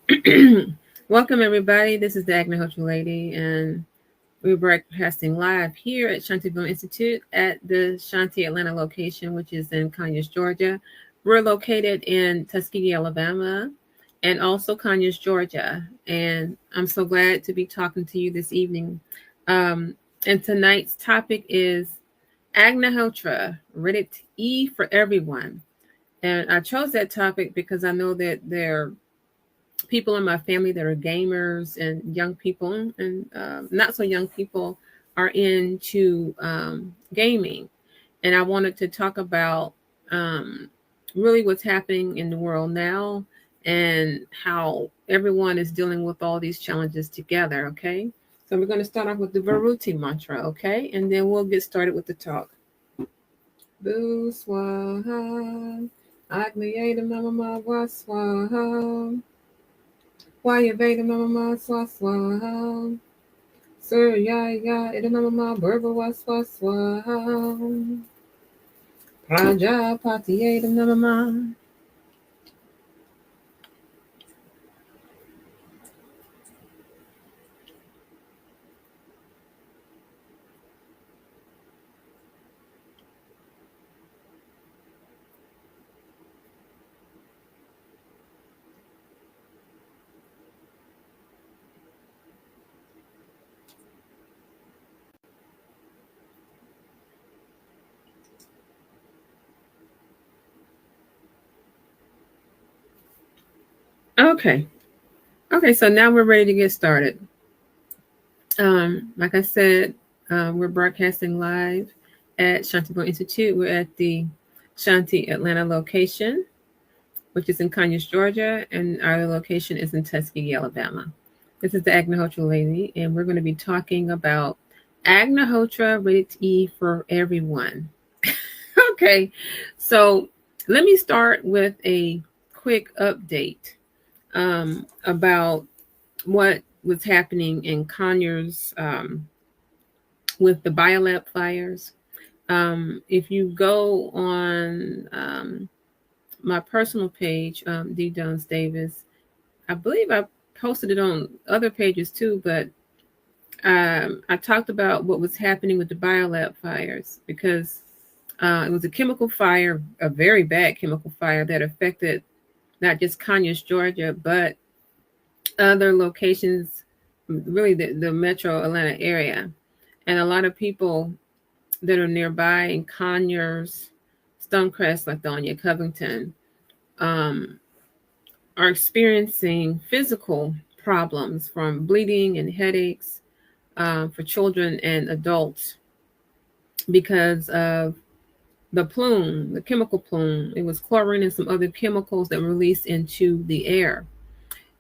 Welcome, everybody. This is the Agnihotra lady, and we're broadcasting live here at Shantidee Institute at the Shanti Atlanta location, which is in Conyers, Georgia. We're located in Tuskegee, Alabama, and also Conyers, Georgia. And I'm so glad to be talking to you this evening. And tonight's topic is Agnihotra, rated E for everyone. And I chose that topic because I know that there people in my family that are gamers and young people and not so young people are into gaming. And I wanted to talk about really what's happening in the world now and how everyone is dealing with all these challenges together. Okay. So we're going to start off with the Varuti mantra. Okay. And then we'll get started with the talk. Boo swaha. Agnihotra mama swaha. Ayurveda mama swaha. Surya ida mama burba swaha. Prajapati ida mama. Okay. Okay, so now we're ready to get started. Like I said, we're broadcasting live at Shantidee Institute. We're at the Shanti Atlanta location, which is in Conyers, Georgia, and our location is in Tuskegee, Alabama. This is the Agnihotra lady, and we're going to be talking about Agnihotra rated E for everyone. Okay, so let me start with a quick update about what was happening in Conyers with the biolab fires. If you go on my personal page, D. Jones Davis, I believe I posted it on other pages too, but I talked about what was happening with the biolab fires because it was a chemical fire, a very bad chemical fire that affected not just Conyers, Georgia, but other locations, really the metro Atlanta area. And a lot of people that are nearby in Conyers, Stonecrest, Lithonia, Covington, are experiencing physical problems from bleeding and headaches for children and adults because of the plume, the chemical plume. It was chlorine and some other chemicals that were released into the air.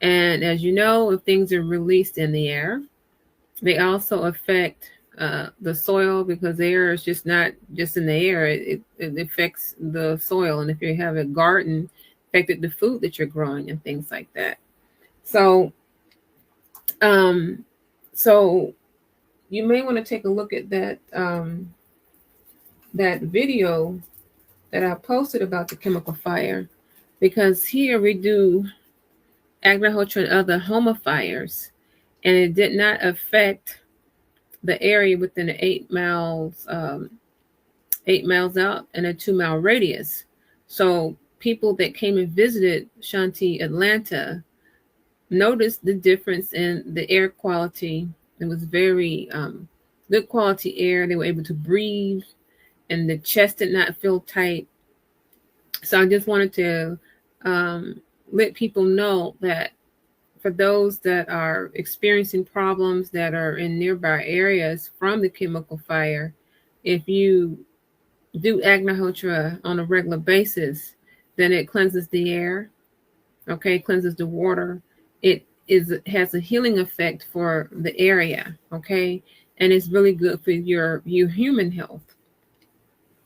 And as you know, if things are released in the air, they also affect the soil because the air is just not just in the air. It affects the soil. And if you have a garden, affected the food that you're growing and things like that. So, so you may want to take a look at that that video that I posted about the chemical fire, because here we do Agnihotra and other Homa fires, and it did not affect the area within the 8 miles out and a 2-mile radius. So people that came and visited Shanti Atlanta noticed the difference in the air quality. It was very good quality air. They were able to breathe, and the chest did not feel tight. So I just wanted to let people know that for those that are experiencing problems that are in nearby areas from the chemical fire, if you do Agnihotra on a regular basis, then it cleanses the air, okay, cleanses the water. It has a healing effect for the area, okay, and it's really good for your human health.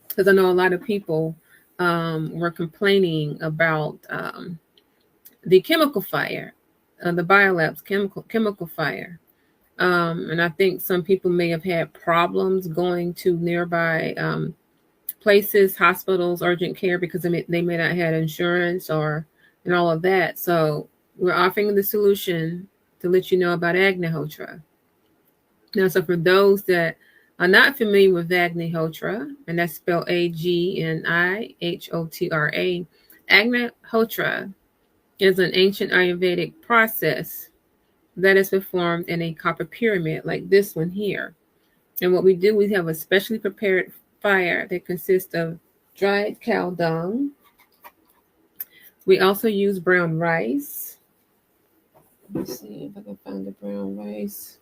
Because I know a lot of people were complaining about the chemical fire, the biolab's chemical fire. And I think some people may have had problems going to nearby places, hospitals, urgent care, because they may not have insurance and all of that. So we're offering the solution to let you know about Agnihotra. Now, so for those that are not familiar with Agnihotra, and that's spelled Agnihotra, Agnihotra is an ancient Ayurvedic process that is performed in a copper pyramid like this one here. And what we do, we have a specially prepared fire that consists of dried cow dung. We also use brown rice. Let me see if I can find the brown rice.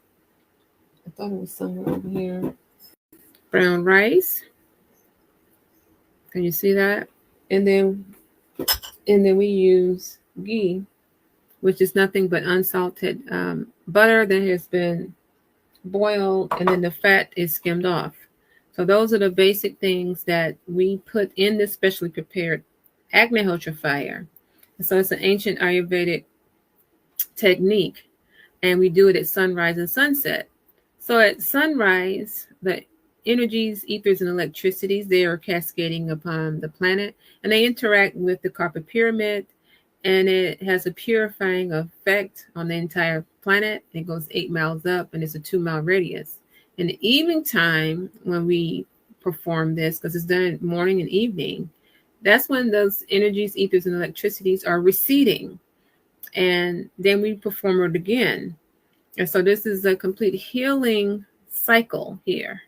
I thought it was somewhere over here. Brown rice. Can you see that? And then we use ghee, which is nothing but unsalted butter that has been boiled, and then the fat is skimmed off. So those are the basic things that we put in this specially prepared Agnihotra fire. So it's an ancient Ayurvedic technique, and we do it at sunrise and sunset. So at sunrise, the energies, ethers, and electricities, they are cascading upon the planet, and they interact with the copper pyramid, and it has a purifying effect on the entire planet. It goes 8 miles up, and it's a 2-mile radius. In the evening time, when we perform this, because it's done morning and evening, that's when those energies, ethers, and electricities are receding. And then we perform it again. And so this is a complete healing cycle here,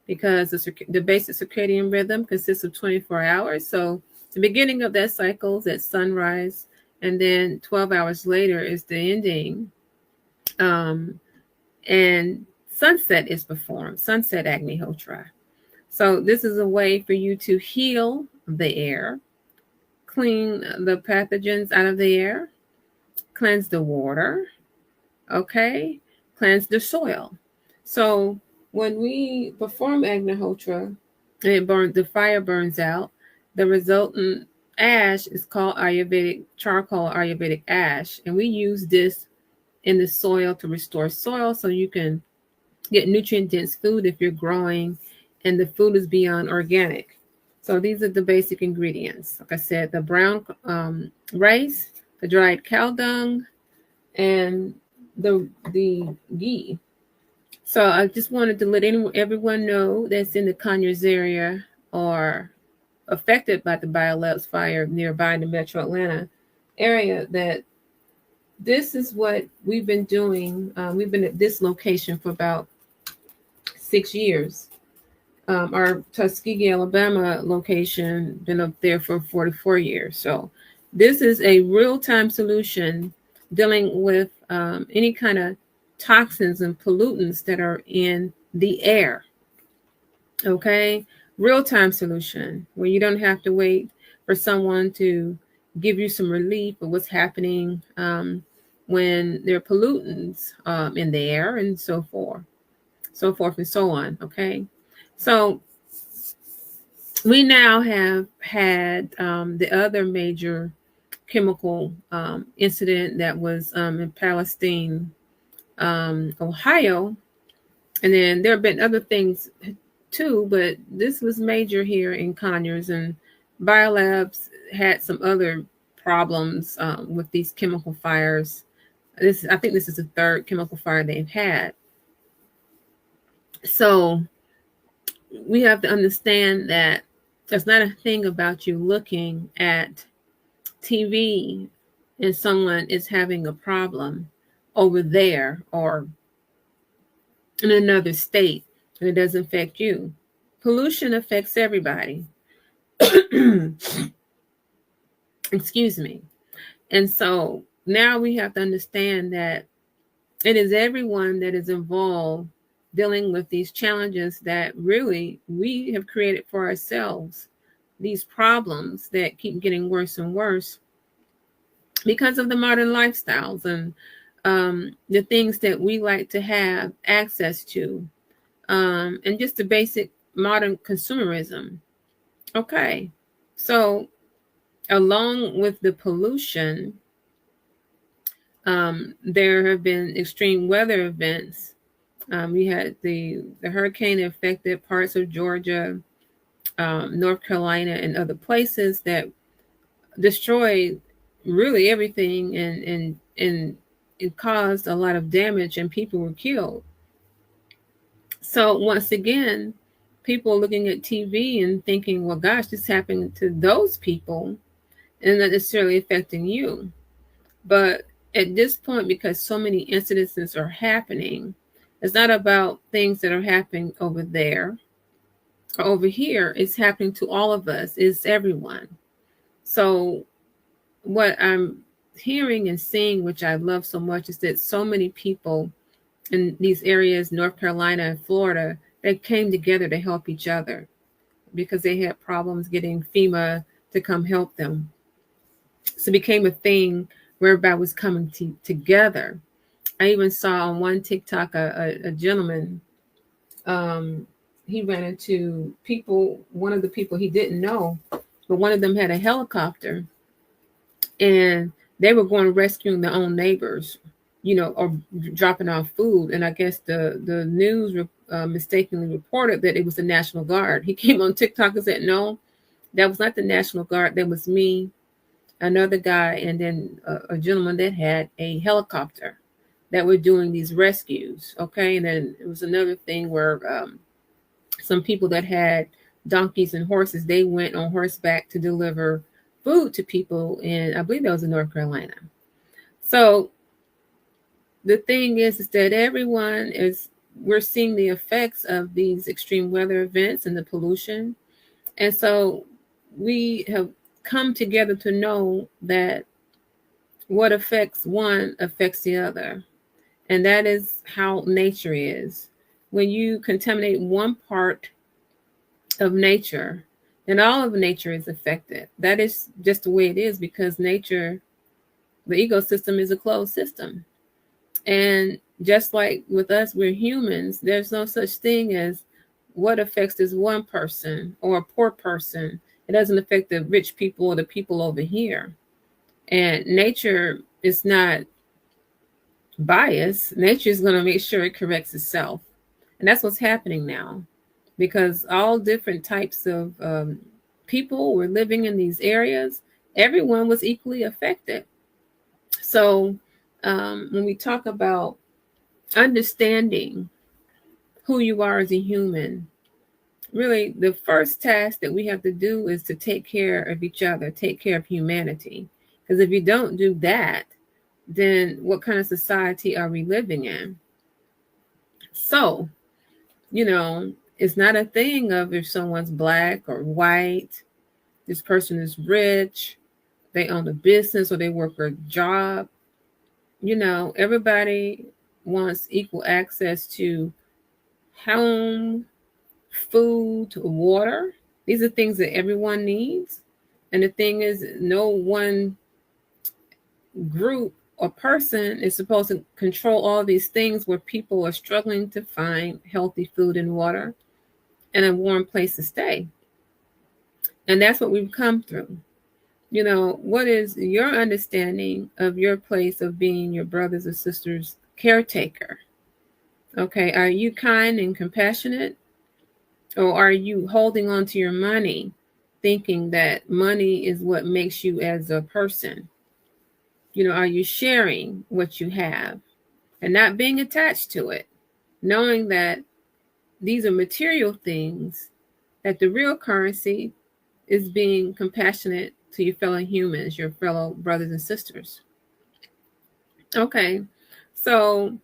because the basic circadian rhythm consists of 24 hours. So the beginning of that cycle is at sunrise, and then 12 hours later is the ending. And sunset is performed, sunset Agnihotra. So this is a way for you to heal the air, clean the pathogens out of the air, cleanse the water, okay, cleanse the soil. So when we perform Agnihotra, the fire burns out, the resultant ash is called Ayurvedic charcoal, Ayurvedic ash, and we use this in the soil to restore soil so you can get nutrient-dense food if you're growing and the food is beyond organic. So these are the basic ingredients. Like I said, the brown rice, the dried cow dung, and the ghee. So I just wanted to let everyone know that's in the Conyers area or affected by the biolab's fire nearby in the Metro Atlanta area that this is what we've been doing. We've been at this location for about 6 years. Our Tuskegee, Alabama location been up there for 44 years. So this is a real-time solution dealing with any kind of toxins and pollutants that are in the air. Okay, real-time solution where you don't have to wait for someone to give you some relief of what's happening when there are pollutants in the air and so forth and so on. Okay, so we now have had the other major chemical incident that was in Palestine, Ohio, and then there have been other things too, but this was major here in Conyers, and biolabs had some other problems with these chemical fires. I think this is the third chemical fire they've had. So we have to understand that there's not a thing about you looking at TV and someone is having a problem over there or in another state, and it doesn't affect you. Pollution affects everybody. Excuse me. And so now we have to understand that it is everyone that is involved dealing with these challenges that really we have created for ourselves, these problems that keep getting worse and worse because of the modern lifestyles and the things that we like to have access to, and just the basic modern consumerism. Okay, so along with the pollution, there have been extreme weather events. We had the hurricane that affected parts of Georgia, North Carolina, and other places that destroyed really everything and and it caused a lot of damage and people were killed. So once again, people looking at TV and thinking, well, gosh, this happened to those people and not necessarily affecting you. But at this point, because so many incidences are happening, it's not about things that are happening over there or over here. It's happening to all of us. It's everyone. So what I'm hearing and seeing, which I love so much, is that so many people in these areas, North Carolina and Florida, they came together to help each other because they had problems getting FEMA to come help them. So it became a thing where everybody was coming together. I even saw on one TikTok a gentleman, he ran into people, one of the people he didn't know, but one of them had a helicopter and they were going rescuing their own neighbors, or dropping off food. And I guess the news mistakenly reported that it was the National Guard. He came on TikTok and said, no, that was not the National Guard. That was me, another guy, and then a gentleman that had a helicopter that were doing these rescues. Okay. And then it was another thing where some people that had donkeys and horses, they went on horseback to deliver food to people. And I believe that was in North Carolina. So the thing is that we're seeing the effects of these extreme weather events and the pollution. And so we have come together to know that what affects one affects the other. And that is how nature is. When you contaminate one part of nature, then all of nature is affected. That is just the way it is, because nature, the ecosystem, is a closed system. And just like with us, we're humans. There's no such thing as what affects this one person or a poor person. It doesn't affect the rich people or the people over here. And nature is not biased. Nature is going to make sure it corrects itself. And that's what's happening now, because all different types of people were living in these areas. Everyone was equally affected. So when we talk about understanding who you are as a human, really the first task that we have to do is to take care of each other, take care of humanity. Because if you don't do that, then what kind of society are we living in? So, it's not a thing of if someone's black or white, this person is rich, they own a business or they work a job. Everybody wants equal access to home, food, water. These are things that everyone needs. And the thing is, no one group or person is supposed to control all these things where people are struggling to find healthy food and water and a warm place to stay. And that's what we've come through. What is your understanding of your place of being your brothers and sisters' caretaker? Okay, are you kind and compassionate? Or are you holding on to your money, thinking that money is what makes you as a person? Are you sharing what you have and not being attached to it, knowing that these are material things, that the real currency is being compassionate to your fellow humans, your fellow brothers and sisters? Okay, so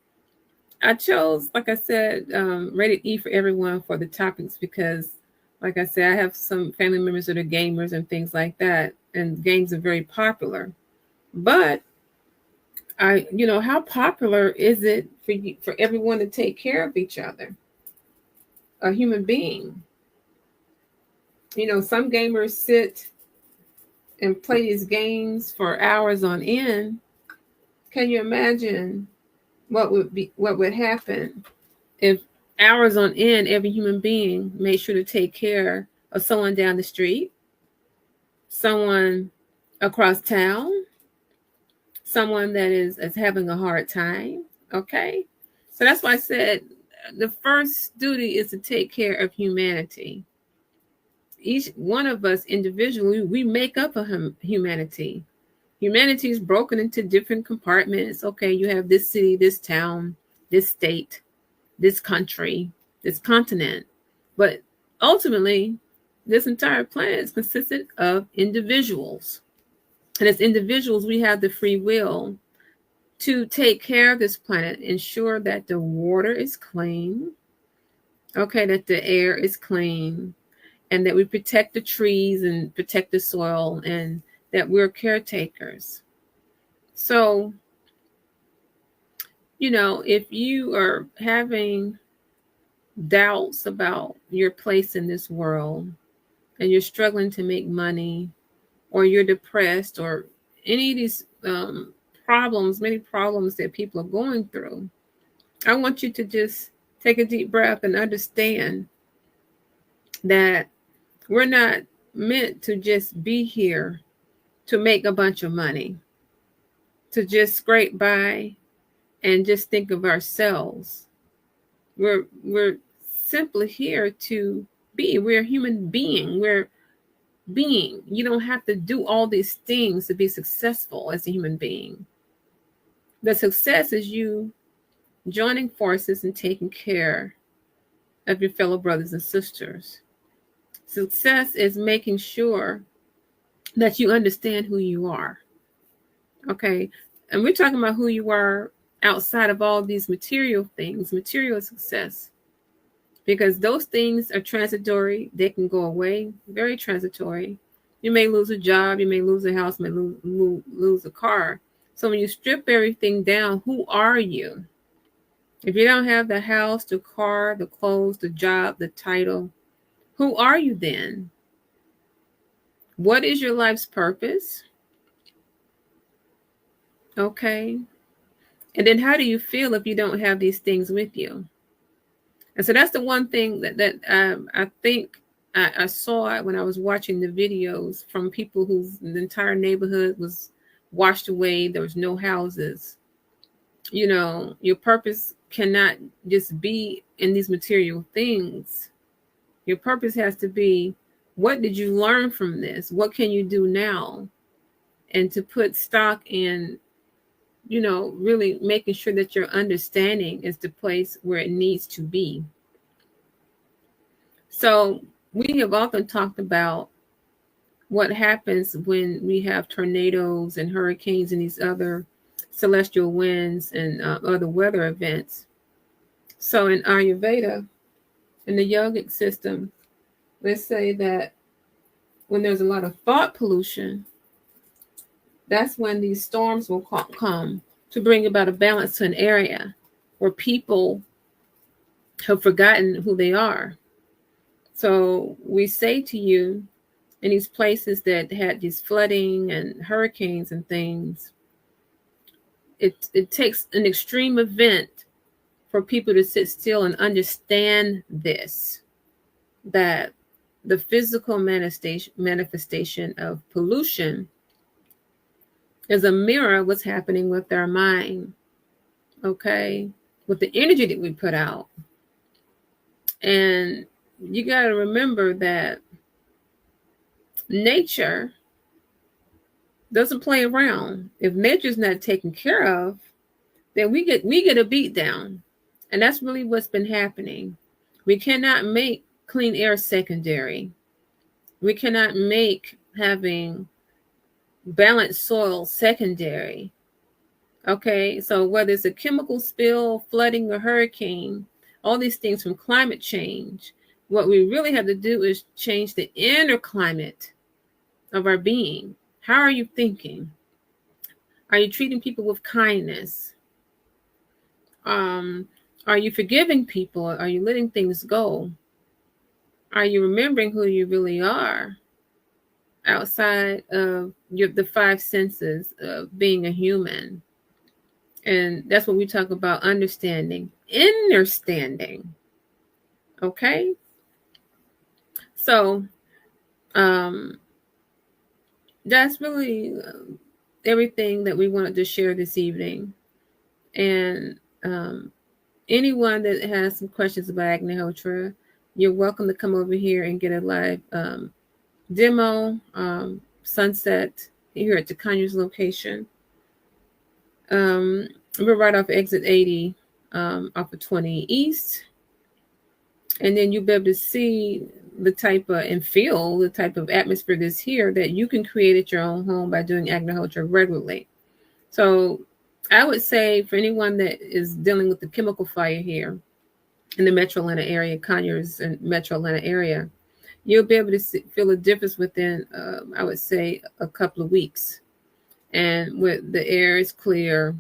I chose, like I said, rated E for everyone for the topics because, like I said, I have some family members that are gamers and things like that, and games are very popular. But how popular is it for everyone to take care of each other? A human being. Some gamers sit and play these games for hours on end. Can you imagine what would happen if hours on end every human being made sure to take care of someone down the street, someone across town, someone that is having a hard time? Okay, so that's why I said the first duty is to take care of humanity. Each one of us individually, we make up a humanity. Humanity is broken into different compartments. Okay, you have this city, this town, this state, this country, this continent. But ultimately, this entire planet is consisted of individuals. And as individuals, we have the free will to take care of this planet, ensure that the water is clean, okay, that the air is clean, and that we protect the trees and protect the soil, and that we're caretakers. So, if you are having doubts about your place in this world and you're struggling to make money, or you're depressed, or any of these many problems that people are going through, I want you to just take a deep breath and understand that we're not meant to just be here to make a bunch of money, to just scrape by and just think of ourselves. We're simply here to be. We're a human being. We're being. You don't have to do all these things to be successful as a human being. The success is you joining forces and taking care of your fellow brothers and sisters. Success is making sure that you understand who you are. Okay. And we're talking about who you are outside of all these material things, material success, because those things are transitory. They can go away, very transitory. You may lose a job, you may lose a house, you may lose a car. So when you strip everything down, who are you? If you don't have the house, the car, the clothes, the job, the title, who are you then? What is your life's purpose? Okay. And then how do you feel if you don't have these things with you? And so that's the one thing that I think I saw when I was watching the videos from people whose the entire neighborhood was washed away. There was no houses. Your purpose cannot just be in these material things. Your purpose has to be, what did you learn from this? What can you do now? And to put stock in, really making sure that your understanding is the place where it needs to be. So we have often talked about what happens when we have tornadoes and hurricanes and these other celestial winds and other weather events. So in Ayurveda, in the yogic system, let's say that when there's a lot of thought pollution, that's when these storms will come to bring about a balance to an area where people have forgotten who they are. So we say to you, in these places that had these flooding and hurricanes and things, it takes an extreme event for people to sit still and understand this, that the physical manifestation of pollution is a mirror of what's happening with our mind, okay, with the energy that we put out. And you got to remember that nature doesn't play around. If nature's not taken care of, then we get a beat down. And that's really what's been happening. We cannot make clean air secondary. We cannot make having balanced soil secondary. Okay, so whether it's a chemical spill, flooding, or hurricane, all these things from climate change, what we really have to do is change the inner climate of our being. How are you thinking? Are you treating people with kindness? Are you forgiving people? Are you letting things go? Are you remembering who you really are outside of the five senses of being a human? And that's what we talk about, understanding, understanding. Okay? So that's really everything that we wanted to share this evening. And anyone that has some questions about Agnihotra, you're welcome to come over here and get a live demo, sunset here at the Conyers location. We're right off exit 80, off of 20 East. And then you'll be able to see the type of and feel the type of atmosphere that's here that you can create at your own home by doing Agnihotra regularly. So I would say for anyone that is dealing with the chemical fire here in the Metro Atlanta area, Conyers and Metro Atlanta area, you'll be able to feel a difference within, I would say, a couple of weeks. And with the air is clear,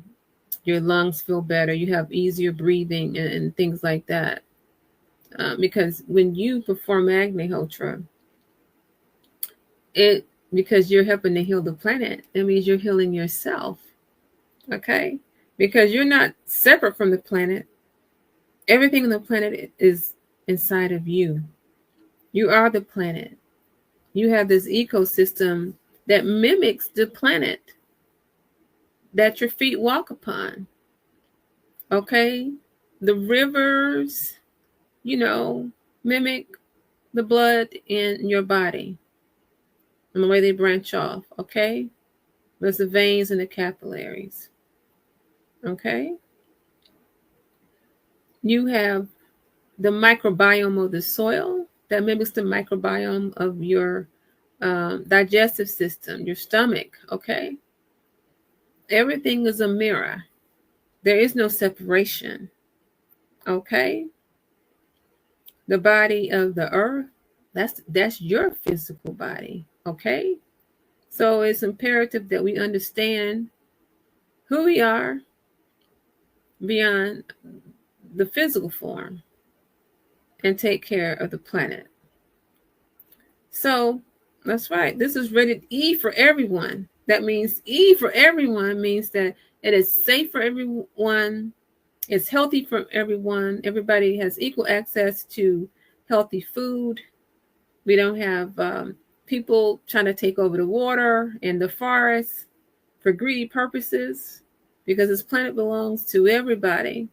your lungs feel better, you have easier breathing and things like that. Because when you perform Agnihotra, because you're helping to heal the planet, that means you're healing yourself. Okay? Because you're not separate from the planet. Everything on the planet is inside of you. You are the planet. You have this ecosystem that mimics the planet that your feet walk upon. Okay? The rivers, mimic the blood in your body and the way they branch off. Okay? There's the veins and the capillaries. Okay? You have the microbiome of the soil that mimics the microbiome of your digestive system, your stomach. Okay? Everything is a mirror. There is no separation. Okay? The body of the earth, that's your physical body. Okay? So it's imperative that we understand who we are beyond the physical form and take care of the planet. So that's right. This is rated E for everyone. That means E for everyone means that it is safe for everyone. It's healthy for everyone. Everybody has equal access to healthy food. We don't have people trying to take over the water and the forest for greedy purposes, because this planet belongs to everybody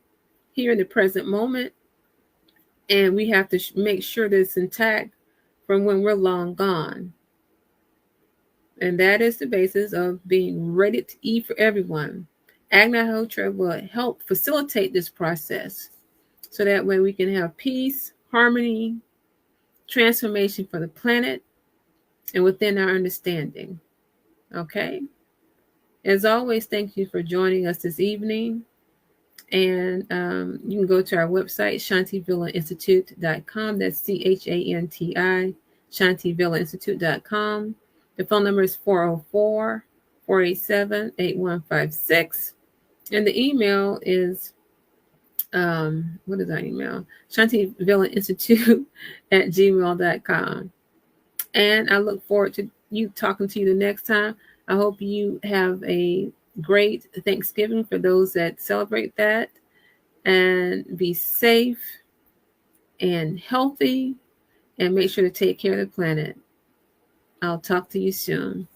here in the present moment. And we have to make sure that it's intact from when we're long gone. And that is the basis of being rated E for everyone. Agnihotra will help facilitate this process so that way we can have peace, harmony, transformation for the planet and within our understanding. Okay? As always, thank you for joining us this evening. And you can go to our website, shantivillainstitute.com. That's CHANTI, shantivillainstitute.com. The phone number is 404-487-8156. And the email is, what is our email? shantivillainstitute@gmail.com. And I look forward to you talking to you the next time. I hope you have a great Thanksgiving for those that celebrate that, and be safe and healthy and make sure to take care of the planet. I'll talk to you soon.